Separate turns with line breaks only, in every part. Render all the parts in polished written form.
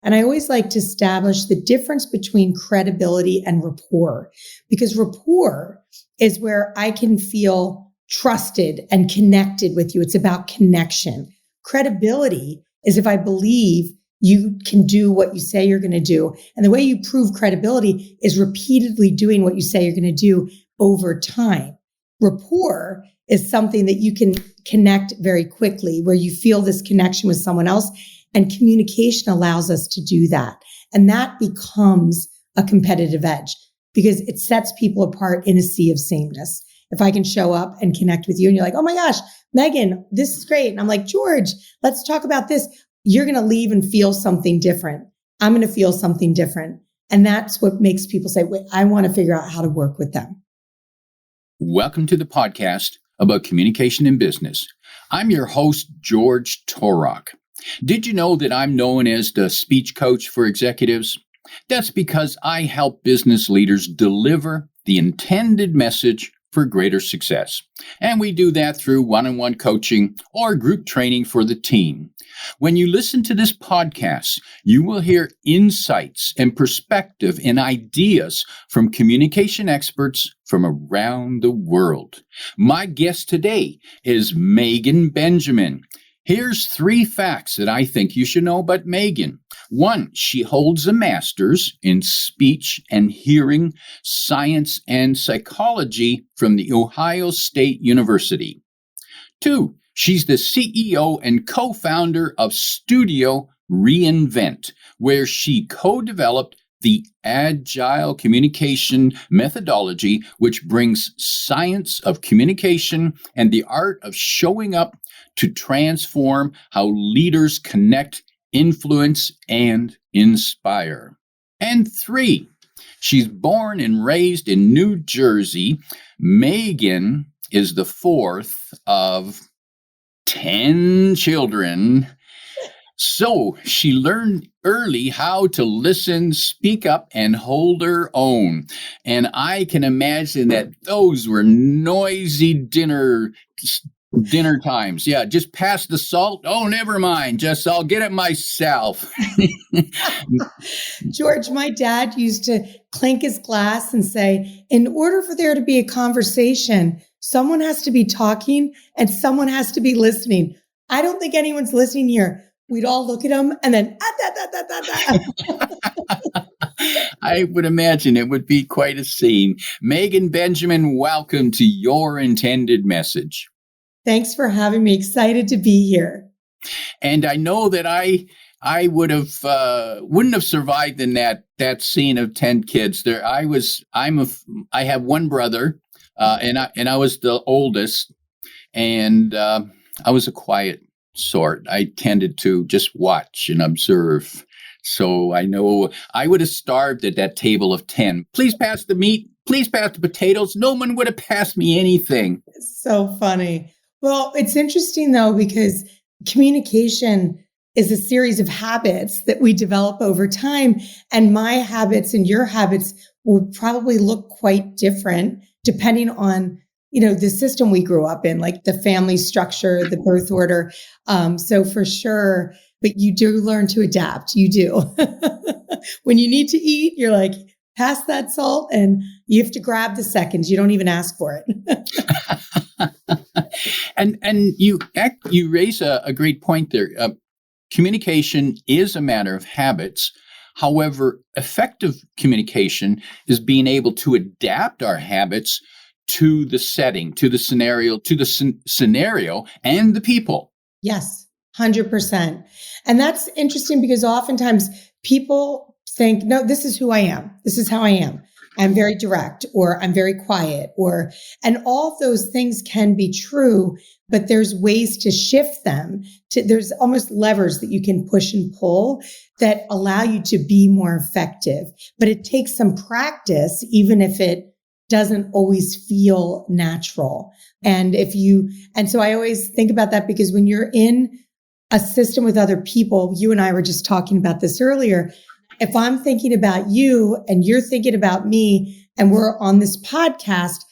And I always like to establish the difference between credibility and rapport, because rapport is where I can feel trusted and connected with you. It's about connection. Credibility is if I believe you can do what you say you're going to do. And the way you prove credibility is repeatedly doing what you say you're going to do over time. Rapport is something that you can connect very quickly, where you feel this connection with someone else, and communication allows us to do that. And that becomes a competitive edge because it sets people apart in a sea of sameness. If I can show up and connect with you and you're like, oh my gosh, Meaghan, this is great. And I'm like, George, let's talk about this. You're going to leave and feel something different. I'm going to feel something different. And that's what makes people say, wait, I want to figure out how to work with them.
Welcome to the podcast about communication in business. I'm your host, George Torok. Did you know that I'm known as the speech coach for executives? That's because I help business leaders deliver the intended message for greater success. And we do that through one-on-one coaching or group training for the team. When you listen to this podcast, you will hear insights and perspective and ideas from communication experts from around the world. My guest today is Meaghan Benjamin. Here's 3 facts that I think you should know about Meaghan. 1, she holds a master's in speech and hearing science and psychology from the Ohio State University. 2, she's the CEO and co-founder of Studio Reinvent, where she co-developed the Agile communication methodology, which brings science of communication and the art of showing up to transform how leaders connect, influence, and inspire. And 3, she's born and raised in New Jersey. Meaghan is the 4th of 10 children. So she learned early how to listen, speak up, and hold her own. And I can imagine that those were noisy dinner times. Yeah, just pass the salt. Oh, never mind. I'll get it myself.
George, my dad used to clink his glass and say, in order for there to be a conversation, someone has to be talking and someone has to be listening. I don't think anyone's listening here. We'd all look at him and then,
I would imagine it would be quite a scene. Meaghan Benjamin, welcome to Your Intended Message.
Thanks for having me. Excited to be here.
And I know that I wouldn't have survived in that scene of 10 kids. I have one brother, and I was the oldest, and I was a quiet sort. I tended to just watch and observe. So I know I would have starved at that table of 10. Please pass the meat. Please pass the potatoes. No one would have passed me anything.
It's so funny. Well, it's interesting though, because communication is a series of habits that we develop over time. And my habits and your habits will probably look quite different depending on the system we grew up in, like the family structure, the birth order. So for sure, but you do learn to adapt. You do. When you need to eat, you're like, pass that salt and you have to grab the seconds. You don't even ask for it.
And you raise a great point there. Communication is a matter of habits. However, effective communication is being able to adapt our habits to the setting, to the scenario, and the people.
Yes, 100%. And that's interesting because oftentimes people think, no, this is who I am. This is how I am. I'm very direct, or I'm very quiet, and all of those things can be true, but there's ways to shift them. There's almost levers that you can push and pull that allow you to be more effective. But it takes some practice, even if it doesn't always feel natural. And so I always think about that, because when you're in a system with other people, you and I were just talking about this earlier. If I'm thinking about you and you're thinking about me and we're on this podcast,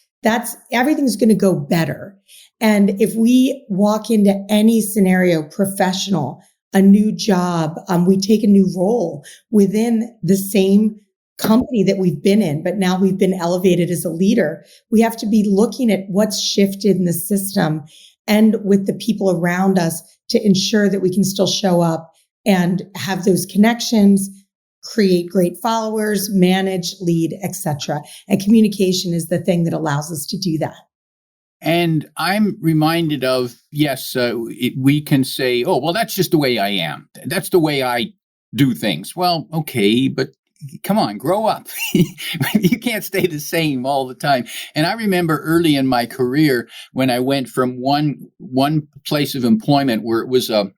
everything's going to go better. And if we walk into any scenario, professional a new job, we take a new role within the same company that we've been in, but now we've been elevated as a leader. We have to be looking at what's shifted in the system and with the people around us to ensure that we can still show up and have those connections, create great followers, manage, lead, etc. And communication is the thing that allows us to do that.
And I'm reminded of, yes, we can say, oh, well, that's just the way I am. That's the way I do things. Well, okay, but come on, grow up. You can't stay the same all the time. And I remember early in my career when I went from one place of employment where it was a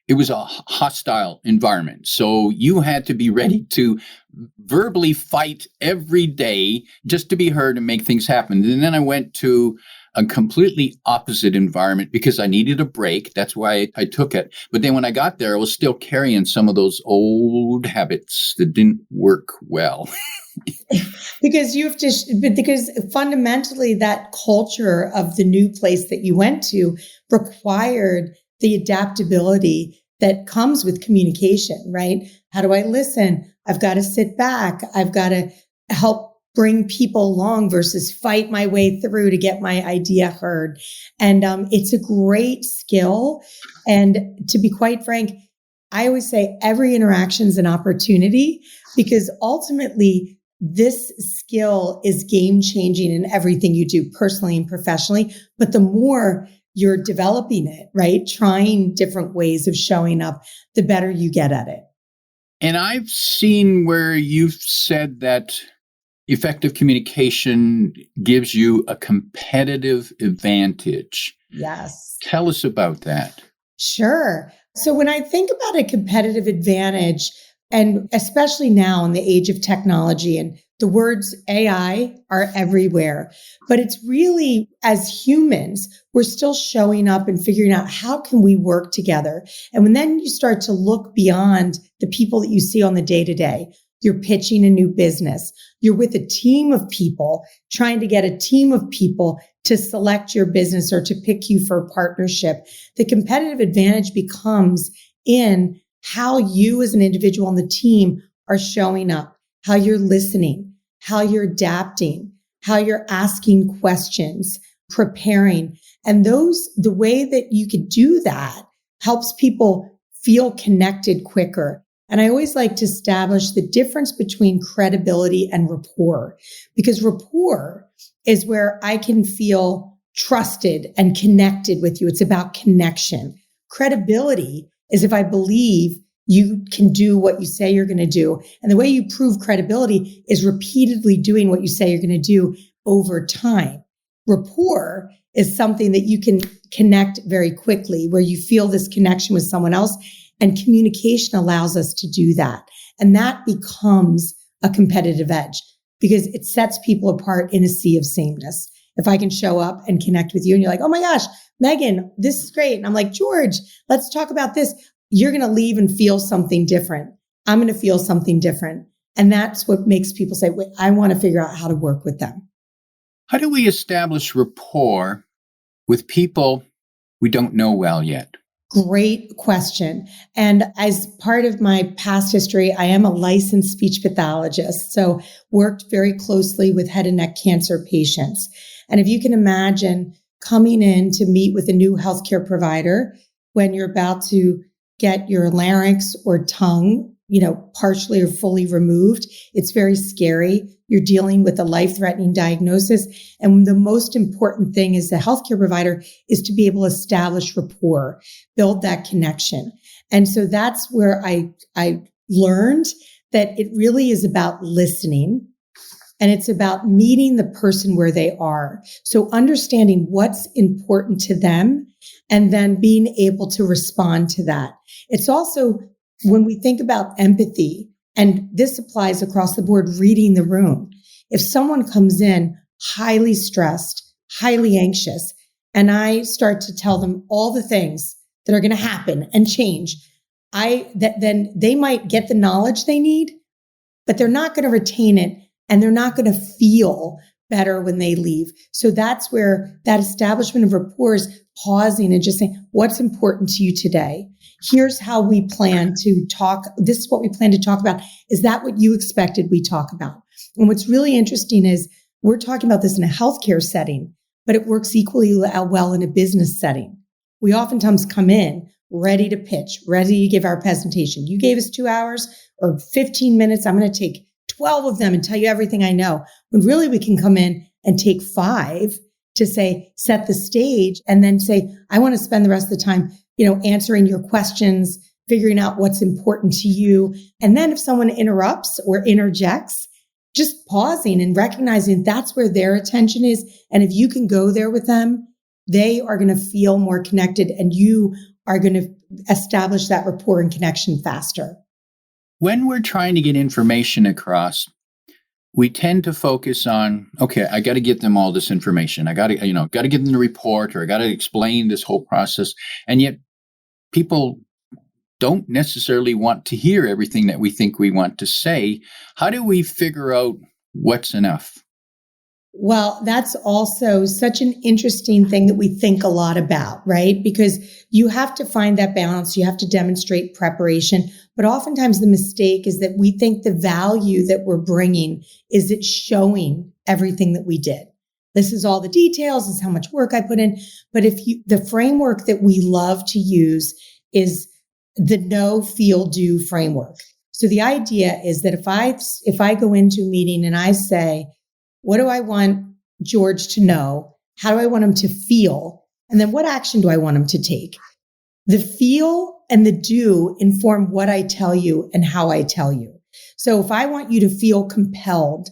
hostile environment. So you had to be ready to verbally fight every day just to be heard and make things happen. And then I went to a completely opposite environment because I needed a break. That's why I took it. But then when I got there, I was still carrying some of those old habits that didn't work well.
Because fundamentally that culture of the new place that you went to required the adaptability that comes with communication, right? How do I listen? I've got to sit back. I've got to help bring people along versus fight my way through to get my idea heard. And it's a great skill. And to be quite frank, I always say every interaction is an opportunity because ultimately this skill is game changing in everything you do personally and professionally. But the more you're developing it, right? Trying different ways of showing up, the better you get at it.
And I've seen where you've said that effective communication gives you a competitive advantage.
Yes.
Tell us about that.
Sure. So when I think about a competitive advantage, and especially now in the age of technology, and the words AI are everywhere, but it's really, as humans, we're still showing up and figuring out how can we work together. And when then you start to look beyond the people that you see on the day to day, you're pitching a new business. You're with a team of people, trying to get a team of people to select your business or to pick you for a partnership. The competitive advantage becomes in how you as an individual on the team are showing up, how you're listening, how you're adapting, how you're asking questions, preparing. And the way that you could do that helps people feel connected quicker. And I always like to establish the difference between credibility and rapport, because rapport is where I can feel trusted and connected with you. It's about connection. Credibility is if I believe you can do what you say you're going to do. And the way you prove credibility is repeatedly doing what you say you're going to do over time. Rapport is something that you can connect very quickly, where you feel this connection with someone else. And communication allows us to do that. And that becomes a competitive edge because it sets people apart in a sea of sameness. If I can show up and connect with you and you're like, oh my gosh, Meaghan, this is great. And I'm like, George, let's talk about this. You're going to leave and feel something different. I'm going to feel something different. And that's what makes people say, wait, I want to figure out how to work with them.
How do we establish rapport with people we don't know well yet?
Great question. And as part of my past history, I am a licensed speech pathologist. So worked very closely with head and neck cancer patients. And if you can imagine coming in to meet with a new healthcare provider when you're about to get your larynx or tongue, partially or fully removed, it's very scary. You're dealing with a life-threatening diagnosis. And the most important thing as a healthcare provider is to be able to establish rapport, build that connection. And so that's where I learned that it really is about listening and it's about meeting the person where they are. So understanding what's important to them and then being able to respond to that. It's also, when we think about empathy, and this applies across the board, reading the room. If someone comes in highly stressed, highly anxious, and I start to tell them all the things that are going to happen and change, then they might get the knowledge they need, but they're not going to retain it and they're not going to feel better when they leave. So that's where that establishment of rapport is pausing and just saying, what's important to you today? Here's how we plan to talk. This is what we plan to talk about. Is that what you expected we talk about? And what's really interesting is we're talking about this in a healthcare setting, but it works equally well in a business setting. We oftentimes come in ready to pitch, ready to give our presentation. You gave us 2 hours or 15 minutes. I'm going to take 12 of them and tell you everything I know. When really we can come in and take 5 to say, set the stage, and then say, I want to spend the rest of the time, answering your questions, figuring out what's important to you. And then if someone interrupts or interjects, just pausing and recognizing that's where their attention is. And if you can go there with them, they are going to feel more connected and you are going to establish that rapport and connection faster.
When we're trying to get information across, we tend to focus on, okay, I got to get them all this information. I got to, got to give them the report, or I got to explain this whole process. And yet people don't necessarily want to hear everything that we think we want to say. How do we figure out what's enough?
Well, that's also such an interesting thing that we think a lot about, right? Because you have to find that balance. You have to demonstrate preparation. But oftentimes the mistake is that we think the value that we're bringing is it showing everything that we did. This is all the details. This is how much work I put in. But the framework that we love to use is the know, feel, do framework. So the idea is that if I go into a meeting and I say, what do I want George to know? How do I want him to feel? And then what action do I want him to take? The feel and the do inform what I tell you and how I tell you. So if I want you to feel compelled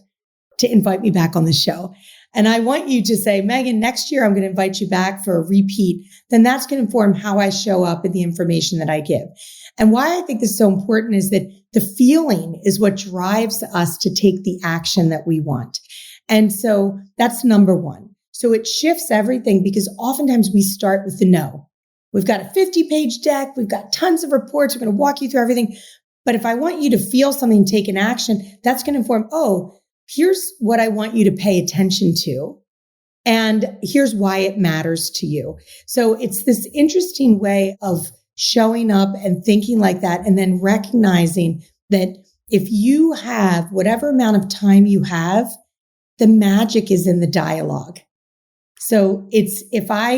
to invite me back on the show, and I want you to say, Meaghan, next year I'm going to invite you back for a repeat, then that's going to inform how I show up and the information that I give. And why I think this is so important is that the feeling is what drives us to take the action that we want. And so that's number one. So it shifts everything because oftentimes we start with the no. We've got a 50-page deck. We've got tons of reports. We're going to walk you through everything. But if I want you to feel something, take an action, that's going to inform, here's what I want you to pay attention to. And here's why it matters to you. So it's this interesting way of showing up and thinking like that, and then recognizing that if you have whatever amount of time you have, the magic is in the dialogue. So it's, if I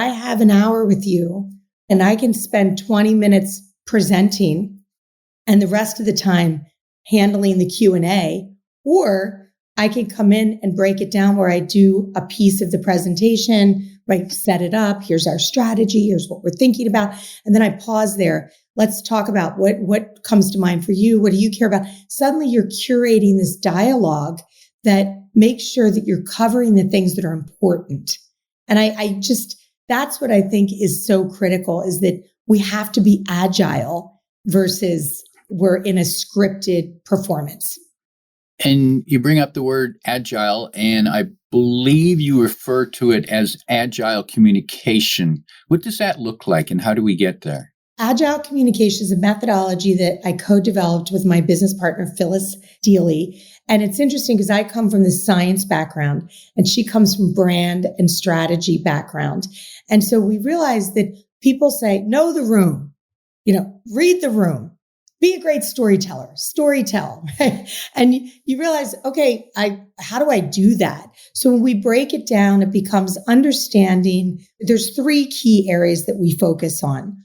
have an hour with you and I can spend 20 minutes presenting and the rest of the time handling the Q&A, or I can come in and break it down where I do a piece of the presentation, right? Set it up. Here's our strategy. Here's what we're thinking about. And then I pause there. Let's talk about what comes to mind for you. What do you care about? Suddenly you're curating this dialogue that makes sure that you're covering the things that are important. And that's what I think is so critical, is that we have to be agile versus we're in a scripted performance.
And you bring up the word agile, and I believe you refer to it as agile communication. What does that look like, and how do we get there?
Agile communication is a methodology that I co-developed with my business partner, Phyllis Deely. And it's interesting because I come from the science background and she comes from brand and strategy background. And so we realized that people say, know the room, read the room, be a great storyteller, storytell. Right? And you realize, okay, how do I do that? So when we break it down, it becomes understanding. There's 3 key areas that we focus on.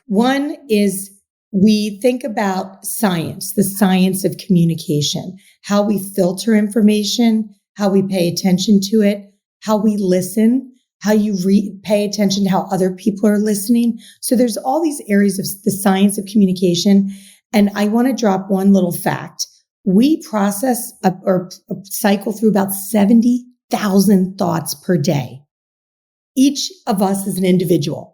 One is we think about science, the science of communication, how we filter information, how we pay attention to it, how we listen, how you pay attention to how other people are listening. So there's all these areas of the science of communication. And I want to drop one little fact. We process or cycle through about 70,000 thoughts per day. Each of us is an individual.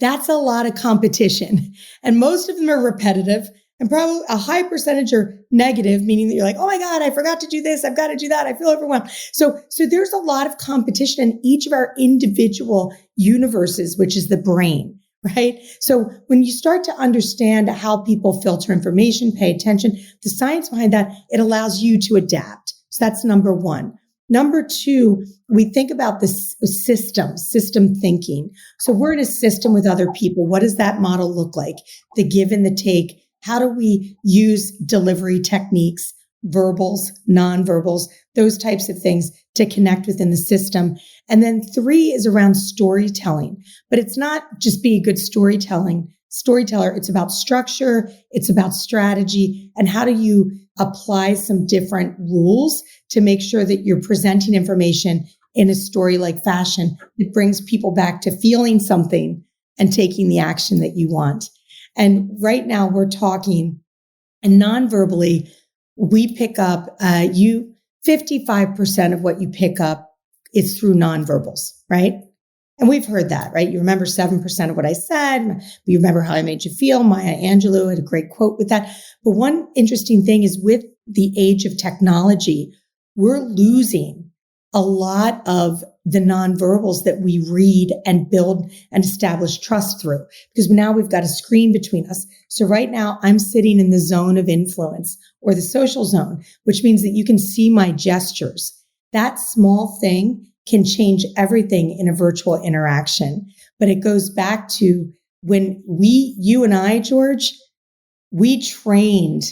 That's a lot of competition. And most of them are repetitive, and probably a high percentage are negative, meaning that you're like, oh my God, I forgot to do this. I've got to do that. I feel overwhelmed. So there's a lot of competition in each of our individual universes, which is the brain, right? So when you start to understand how people filter information, pay attention, the science behind that, it allows you to adapt. So that's number one. Number two, we think about the system thinking. So we're in a system with other people. What does that model look like? The give and the take. How do we use delivery techniques, verbals, nonverbals, those types of things to connect within the system? And then 3 is around storytelling, but it's not just be a good storyteller. It's about structure. It's about strategy. And how do you apply some different rules to make sure that you're presenting information in a story-like fashion that brings people back to feeling something and taking the action that you want. And right now we're talking, and non-verbally, we pick up, 55% of what you pick up is through nonverbals, right? And we've heard that, right? You remember 7% of what I said, but you remember how I made you feel. Maya Angelou had a great quote with that. But one interesting thing is with the age of technology, we're losing a lot of the nonverbals that we read and build and establish trust through, because now we've got a screen between us. So right now I'm sitting in the zone of influence or the social zone, which means that you can see my gestures. That small thing can change everything in a virtual interaction. But it goes back to when you and I, George, we trained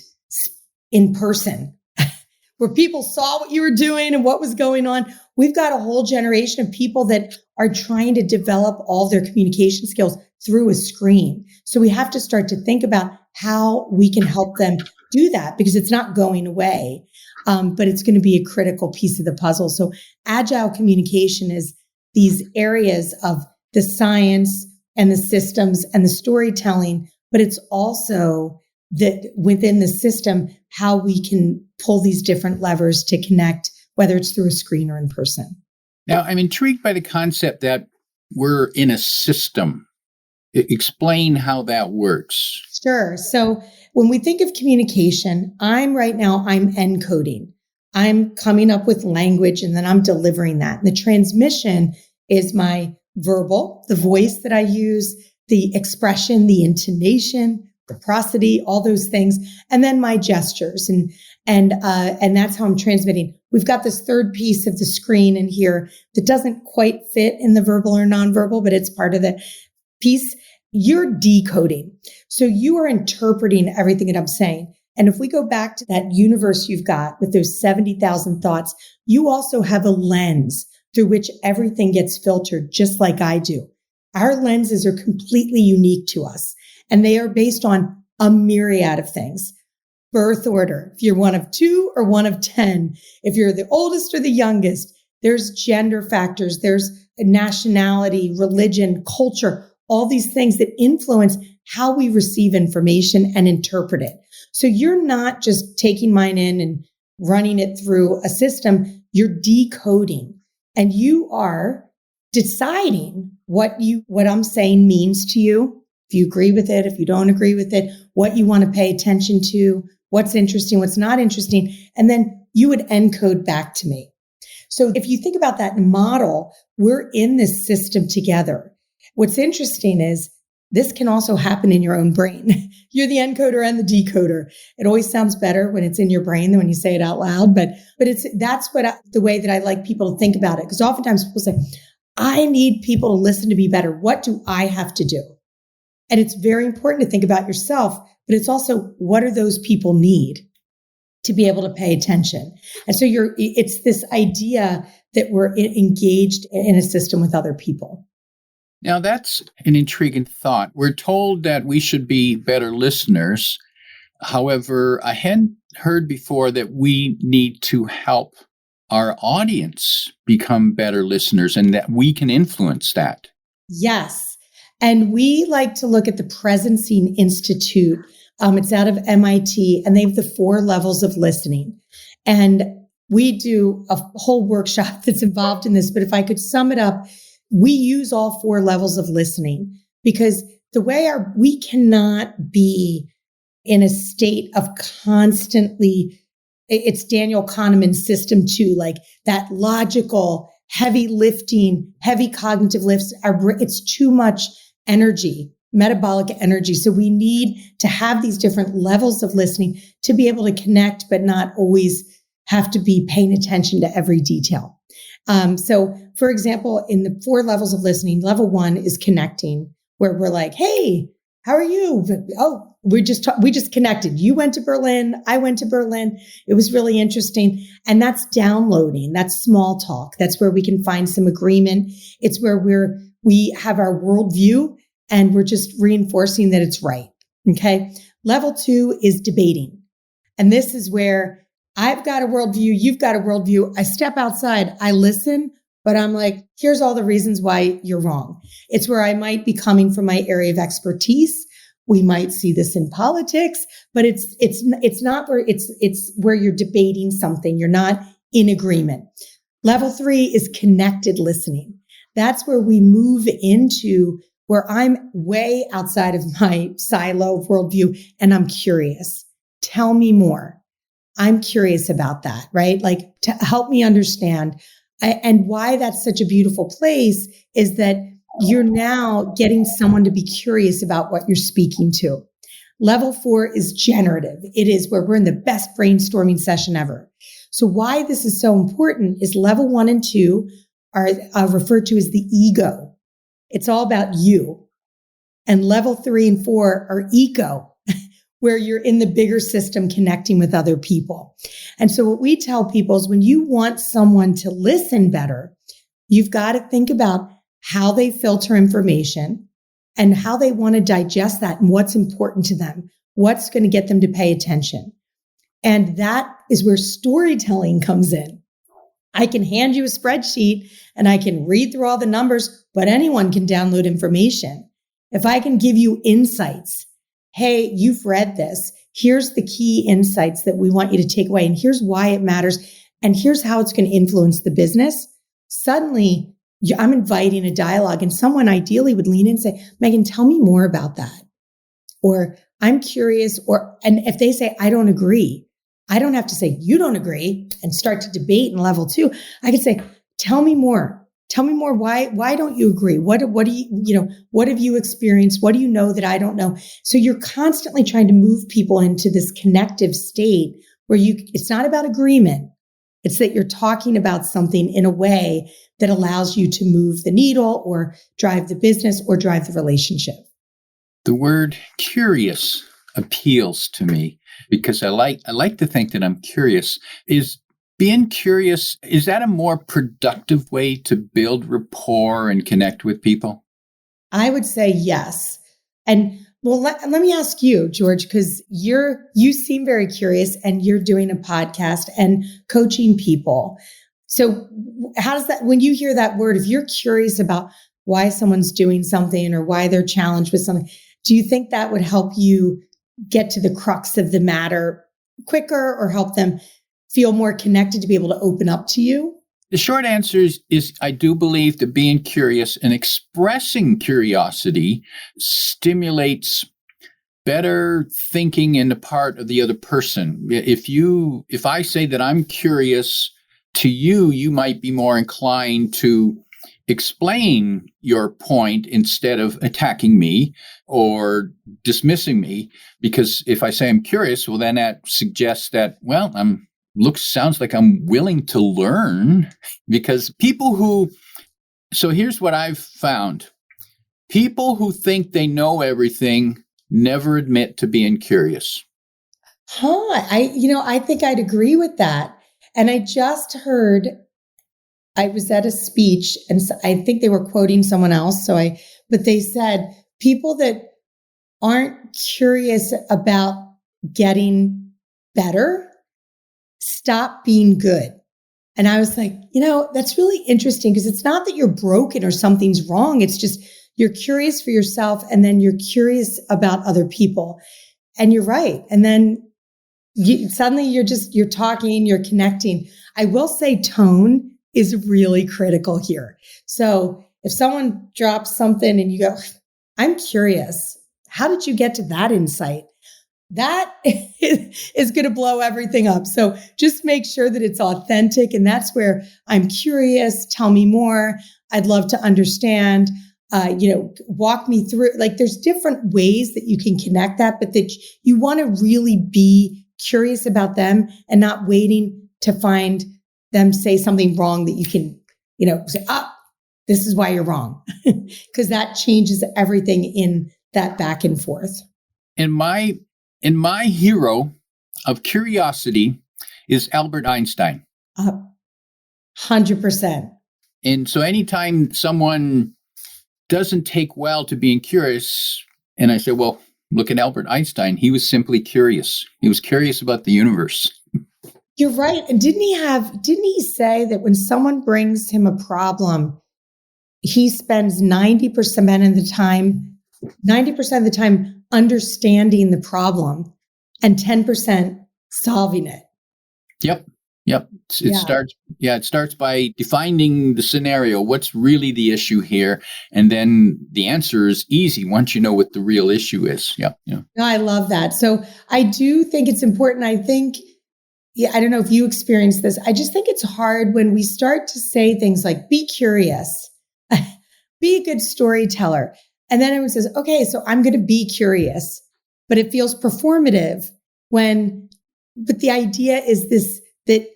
in person where people saw what you were doing and what was going on. We've got a whole generation of people that are trying to develop all their communication skills through a screen. So we have to start to think about how we can help them do that, because it's not going away. But it's going to be a critical piece of the puzzle. So agile communication is these areas of the science and the systems and the storytelling, but it's also that within the system, how we can pull these different levers to connect, whether it's through a screen or in person.
Now, I'm intrigued by the concept that we're in a system. Explain how that works.
Sure. So when we think of communication, I'm encoding. I'm coming up with language and then I'm delivering that. And the transmission is my verbal, the voice that I use, the expression, the intonation, the prosody, all those things, and then my gestures. And that's how I'm transmitting. We've got this third piece of the screen in here that doesn't quite fit in the verbal or nonverbal, but it's part of the piece. You're decoding. So you are interpreting everything that I'm saying. And if we go back to that universe you've got with those 70,000 thoughts, you also have a lens through which everything gets filtered, just like I do. Our lenses are completely unique to us, and they are based on a myriad of things. Birth order, if you're one of 2 or one of 10, if you're the oldest or the youngest, there's gender factors, there's nationality, religion, culture, all these things that influence how we receive information and interpret it. So you're not just taking mine in and running it through a system, you're decoding, and you are deciding what I'm saying means to you. If you agree with it, if you don't agree with it, what you want to pay attention to, what's interesting, what's not interesting, and then you would encode back to me. So if you think about that model, we're in this system together. What's interesting is this can also happen in your own brain. You're the encoder and the decoder. It always sounds better when it's in your brain than when you say it out loud. But the way that I like people to think about it. Because oftentimes people say, I need people to listen to me better. What do I have to do? And it's very important to think about yourself, but it's also, what do those people need to be able to pay attention? And so it's this idea that we're engaged in a system with other people.
Now, that's an intriguing thought. We're told that we should be better listeners. However, I hadn't heard before that we need to help our audience become better listeners and that we can influence that.
Yes. And we like to look at the Presencing Institute. It's out of MIT, and they have the 4 levels of listening. And we do a whole workshop that's involved in this. But if I could sum it up, we use all 4 levels of listening, because we cannot be in a state of constantly, it's Daniel Kahneman's system 2, like that logical, heavy lifting, heavy cognitive lifts. It's too much energy, metabolic energy. So we need to have these different levels of listening to be able to connect, but not always have to be paying attention to every detail. So for example, in the 4 levels of listening, level 1 is connecting, where we're like, hey, how are you? Oh, we just connected. You went to Berlin. I went to Berlin. It was really interesting. And that's downloading. That's small talk. That's where we can find some agreement. It's where we have our worldview and we're just reinforcing that it's right. Okay. Level 2 is debating. And this is where I've got a worldview. You've got a worldview. I step outside. I listen, but I'm like, here's all the reasons why you're wrong. It's where I might be coming from my area of expertise. We might see this in politics, but it's not where it's where you're debating something. You're not in agreement. Level 3 is connected listening. That's where we move into where I'm way outside of my silo of worldview and I'm curious. Tell me more. I'm curious about that, right? Like to help me understand. And why that's such a beautiful place is that you're now getting someone to be curious about what you're speaking to. Level 4 is generative. It is where we're in the best brainstorming session ever. So why this is so important is level 1 and 2 are referred to as the ego. It's all about you. And level 3 and 4 are eco, where you're in the bigger system connecting with other people. And so what we tell people is when you want someone to listen better, you've got to think about how they filter information and how they want to digest that and what's important to them, what's going to get them to pay attention. And that is where storytelling comes in. I can hand you a spreadsheet and I can read through all the numbers, but anyone can download information. If I can give you insights, hey, you've read this. Here's the key insights that we want you to take away. And here's why it matters. And here's how it's going to influence the business. Suddenly, I'm inviting a dialogue and someone ideally would lean in and say, Meaghan, tell me more about that. Or I'm curious. And if they say, I don't agree, I don't have to say, you don't agree and start to debate in level 2. I can say, tell me more. Tell me more. Why don't you agree? What do you what have you experienced? What do you know that I don't know? So you're constantly trying to move people into this connective state where it's not about agreement. It's that you're talking about something in a way that allows you to move the needle or drive the business or drive the relationship.
The word curious appeals to me because I like to think that I'm curious. Is being curious, is that a more productive way to build rapport and connect with people?
I would say yes. And well, let me ask you, George, because you seem very curious and you're doing a podcast and coaching people. So how does that, when you hear that word, if you're curious about why someone's doing something or why they're challenged with something, do you think that would help you get to the crux of the matter quicker or help them feel more connected to be able to open up to you?
The short answer is I do believe that being curious and expressing curiosity stimulates better thinking in the part of the other person. If I say that I'm curious to you, you might be more inclined to explain your point instead of attacking me or dismissing me. Because if I say I'm curious, well, then that suggests that, well, sounds like I'm willing to learn. Because so here's what I've found. People who think they know everything never admit to being curious.
I think I'd agree with that. And I just heard, I was at a speech and I think they were quoting someone else. But they said people that aren't curious about getting better stop being good. And I was like, that's really interesting because it's not that you're broken or something's wrong. It's just you're curious for yourself and then you're curious about other people. And you're right. And then suddenly you're talking, you're connecting. I will say tone is really critical here. So if someone drops something and you go, I'm curious, how did you get to that insight? That is going to blow everything up. So just make sure that it's authentic. And that's where I'm curious. Tell me more. I'd love to understand, walk me through. Like there's different ways that you can connect that, but that you want to really be curious about them and not waiting to find them say something wrong that you can, say, this is why you're wrong. Because that changes everything in that back and forth.
And my hero of curiosity is Albert Einstein.
100%.
And so anytime someone doesn't take well to being curious, and I say, well, look at Albert Einstein. He was simply curious. He was curious about the universe.
You're right. And didn't he say that when someone brings him a problem, he spends 90% of the time understanding the problem and 10% solving it.
Yep. It starts by defining the scenario. What's really the issue here? And then the answer is easy once you know what the real issue is. Yeah.
No, I love that. So I do think it's important. I think, I don't know if you experience this. I just think it's hard when we start to say things like, be curious, be a good storyteller. And then everyone says, okay, so I'm going to be curious, but it feels performative but the idea is that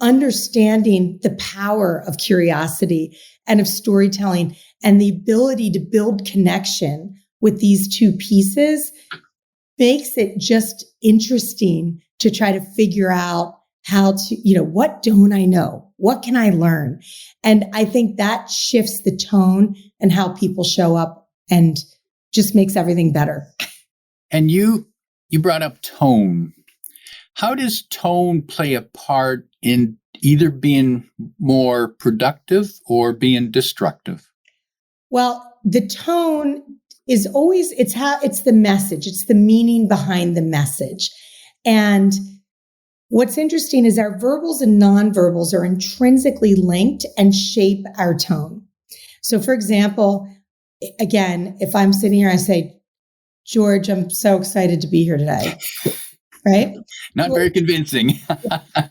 understanding the power of curiosity and of storytelling and the ability to build connection with these two pieces makes it just interesting to try to figure out how to, what don't I know? What can I learn? And I think that shifts the tone and how people show up and just makes everything better.
And you brought up tone. How does tone play a part in either being more productive or being destructive?
Well, the tone is always, it's the message. It's the meaning behind the message. And what's interesting is our verbals and nonverbals are intrinsically linked and shape our tone. So for example, again, if I'm sitting here, I say, George, I'm so excited to be here today. Right?
Not very convincing.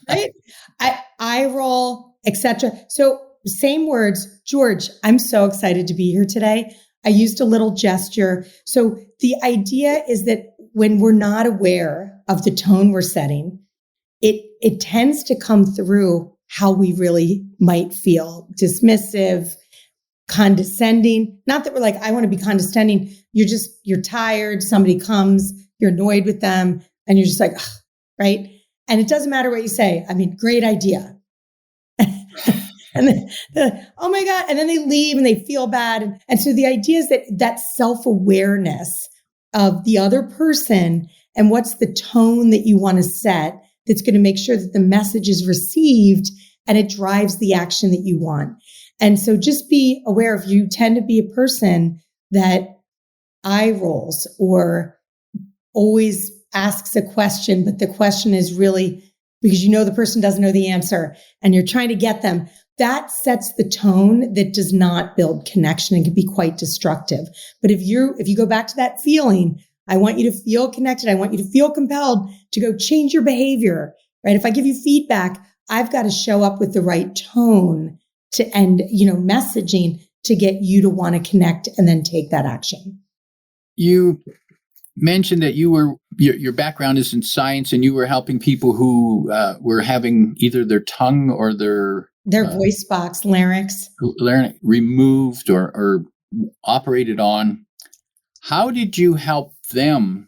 Right? I roll, etc. So same words, George, I'm so excited to be here today. I used a little gesture. So the idea is that when we're not aware of the tone we're setting, it tends to come through how we really might feel dismissive, condescending. Not that we're like, I want to be condescending. You're tired. Somebody comes, you're annoyed with them. And you're just like, ugh, right? And it doesn't matter what you say. I mean, great idea. And then, oh my God. And then they leave and they feel bad. And so the idea is that self-awareness of the other person and what's the tone that you want to set that's going to make sure that the message is received and it drives the action that you want. And so just be aware if you tend to be a person that eye rolls or always asks a question, but the question is really because the person doesn't know the answer and you're trying to get them. That sets the tone that does not build connection and can be quite destructive. But if you go back to that feeling, I want you to feel connected. I want you to feel compelled to go change your behavior, right? If I give you feedback, I've got to show up with the right tone to end, messaging to get you to want to connect and then take that action.
You mentioned that your background is in science and you were helping people who were having either their tongue or their
voice box, larynx
removed or operated on. How did you help them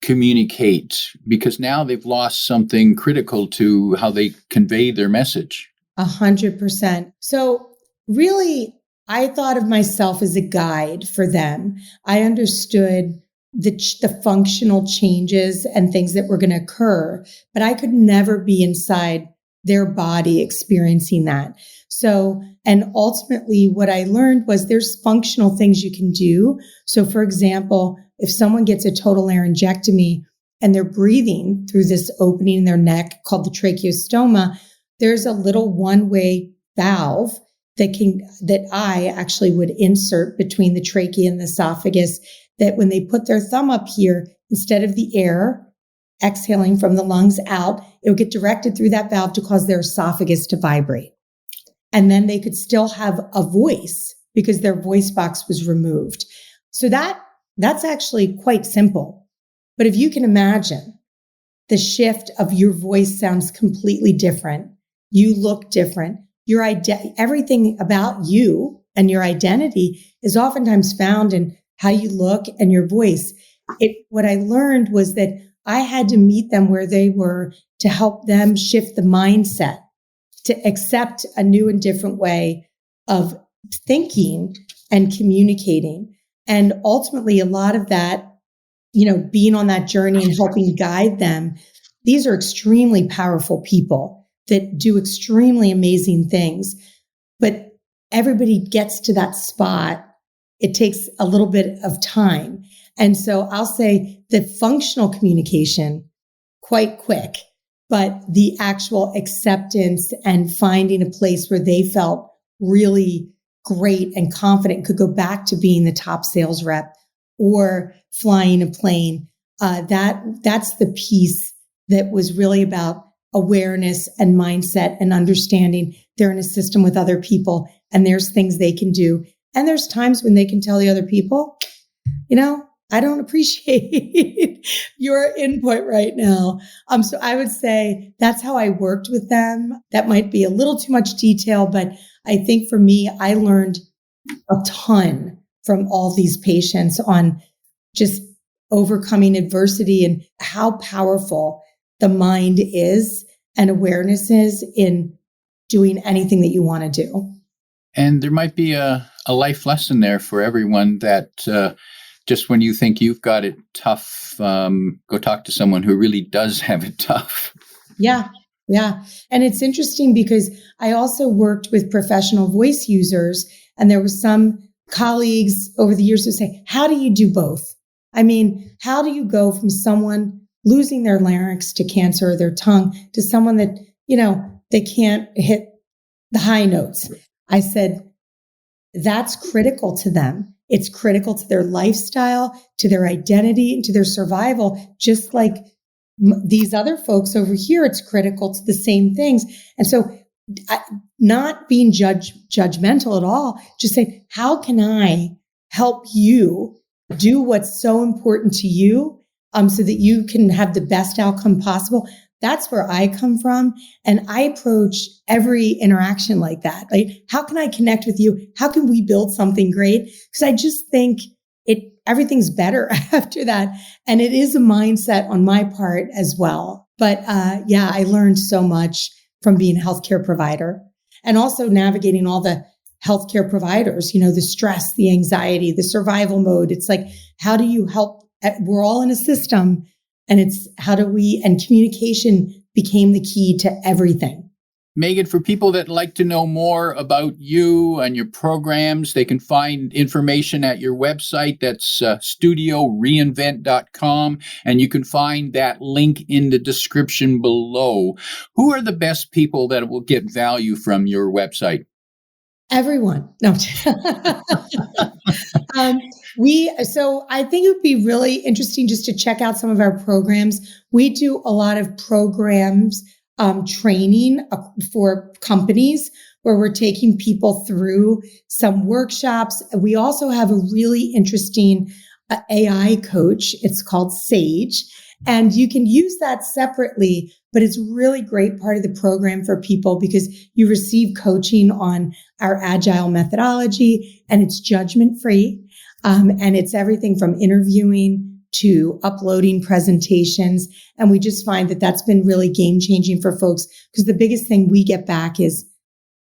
communicate? Because now they've lost something critical to how they convey their message.
100%. So really, I thought of myself as a guide for them. I understood the functional changes and things that were going to occur, but I could never be inside their body experiencing that. So, and ultimately what I learned was there's functional things you can do. So for example, if someone gets a total laryngectomy and they're breathing through this opening in their neck called the tracheostoma, there's a little one-way valve that I actually would insert between the trachea and the esophagus, that when they put their thumb up here, instead of the air exhaling from the lungs out, it would get directed through that valve to cause their esophagus to vibrate. And then they could still have a voice because their voice box was removed. So that's actually quite simple. But if you can imagine the shift of your voice sounds completely different. You look different. Everything about you and your identity is oftentimes found in how you look and your voice. What I learned was that I had to meet them where they were to help them shift the mindset to accept a new and different way of thinking and communicating. And ultimately, a lot of that, being on that journey and helping guide them, these are extremely powerful people that do extremely amazing things. But everybody gets to that spot. It takes a little bit of time. And so I'll say the functional communication, quite quick, but the actual acceptance and finding a place where they felt really great and confident, could go back to being the top sales rep or flying a plane. That's the piece that was really about awareness and mindset and understanding they're in a system with other people and there's things they can do. And there's times when they can tell the other people, I don't appreciate your input right now. So I would say that's how I worked with them. That might be a little too much detail, but I think for me, I learned a ton from all these patients on just overcoming adversity and how powerful the mind is and awareness is in doing anything that you want to do.
And there might be a life lesson there for everyone that just when you think you've got it tough, go talk to someone who really does have it tough.
Yeah. And it's interesting because I also worked with professional voice users, and there were some colleagues over the years who say, how do you do both? I mean, how do you go from someone losing their larynx to cancer or their tongue to someone that, they can't hit the high notes? I said, that's critical to them. It's critical to their lifestyle, to their identity, and to their survival, just like these other folks over here. It's critical to the same things. And so not being judgmental at all, just say, how can I help you do what's so important to you so that you can have the best outcome possible? That's where I come from. And I approach every interaction like that. Like, how can I connect with you? How can we build something great? Because I just think everything's better after that. And it is a mindset on my part as well. But I learned so much from being a healthcare provider and also navigating all the healthcare providers, the stress, the anxiety, the survival mode. It's like, how do you help? We're all in a system. And it's and communication became the key to everything.
Meaghan, for people that like to know more about you and your programs, they can find information at your website. That's studioreinvent.com. And you can find that link in the description below. Who are the best people that will get value from your website?
Everyone. No. So I think it would be really interesting just to check out some of our programs. We do a lot of programs, training for companies where we're taking people through some workshops. We also have a really interesting AI coach. It's called Sage. And you can use that separately, but it's really great part of the program for people because you receive coaching on our Agile methodology and it's judgment free. And it's everything from interviewing to uploading presentations. And we just find that that's been really game changing for folks because the biggest thing we get back is,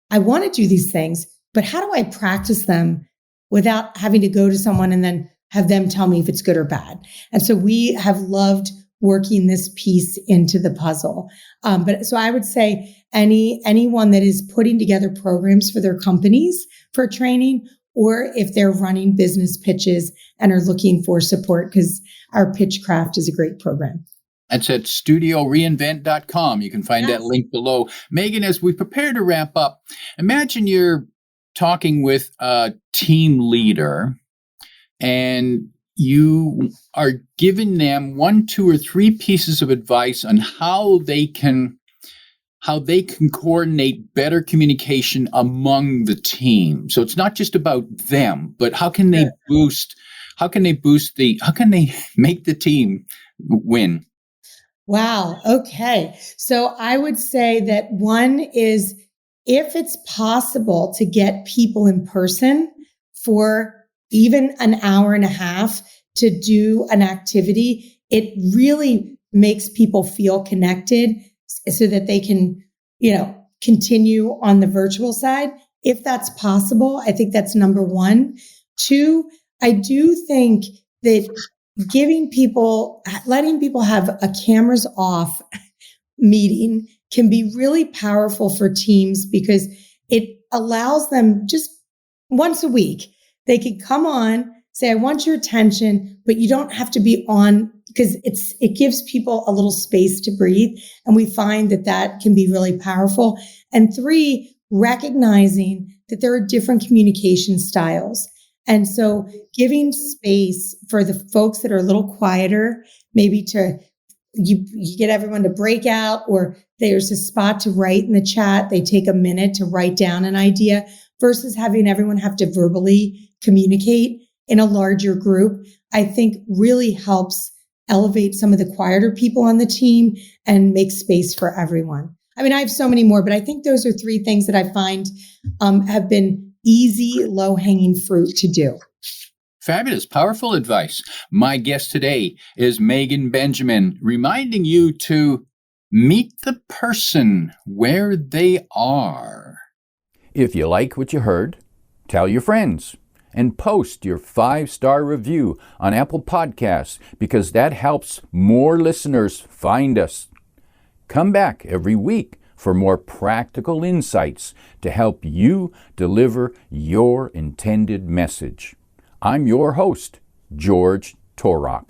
I want to do these things, but how do I practice them without having to go to someone and then have them tell me if it's good or bad? And so we have loved working this piece into the puzzle. But so I would say anyone that is putting together programs for their companies for training, or if they're running business pitches and are looking for support, because our Pitchcraft is a great program.
That's at studioreinvent.com. You can find that link below. Meaghan, as we prepare to wrap up, imagine you're talking with a team leader and you are giving them 1, 2, or 3 pieces of advice on how they can coordinate better communication among the team. So it's not just about them, but how can they make the team win?
Wow. Okay. So I would say that one is if it's possible to get people in person for even an hour and a half to do an activity, it really makes people feel connected so that they can, continue on the virtual side. If that's possible, I think that's number one. Two, I do think that letting people have a cameras off meeting can be really powerful for teams because it allows them just once a week, they can come on, say, I want your attention, but you don't have to be on because it gives people a little space to breathe. And we find that can be really powerful. And three, recognizing that there are different communication styles. And so giving space for the folks that are a little quieter, maybe you get everyone to break out, or there's a spot to write in the chat. They take a minute to write down an idea versus having everyone have to verbally communicate in a larger group, I think really helps elevate some of the quieter people on the team and make space for everyone. I mean, I have so many more, but I think those are three things that I find have been easy, low-hanging fruit to do.
Fabulous, powerful advice. My guest today is Meaghan Benjamin, reminding you to meet the person where they are.
If you like what you heard, tell your friends and post your 5-star review on Apple Podcasts because that helps more listeners find us. Come back every week for more practical insights to help you deliver your intended message. I'm your host, George Torok.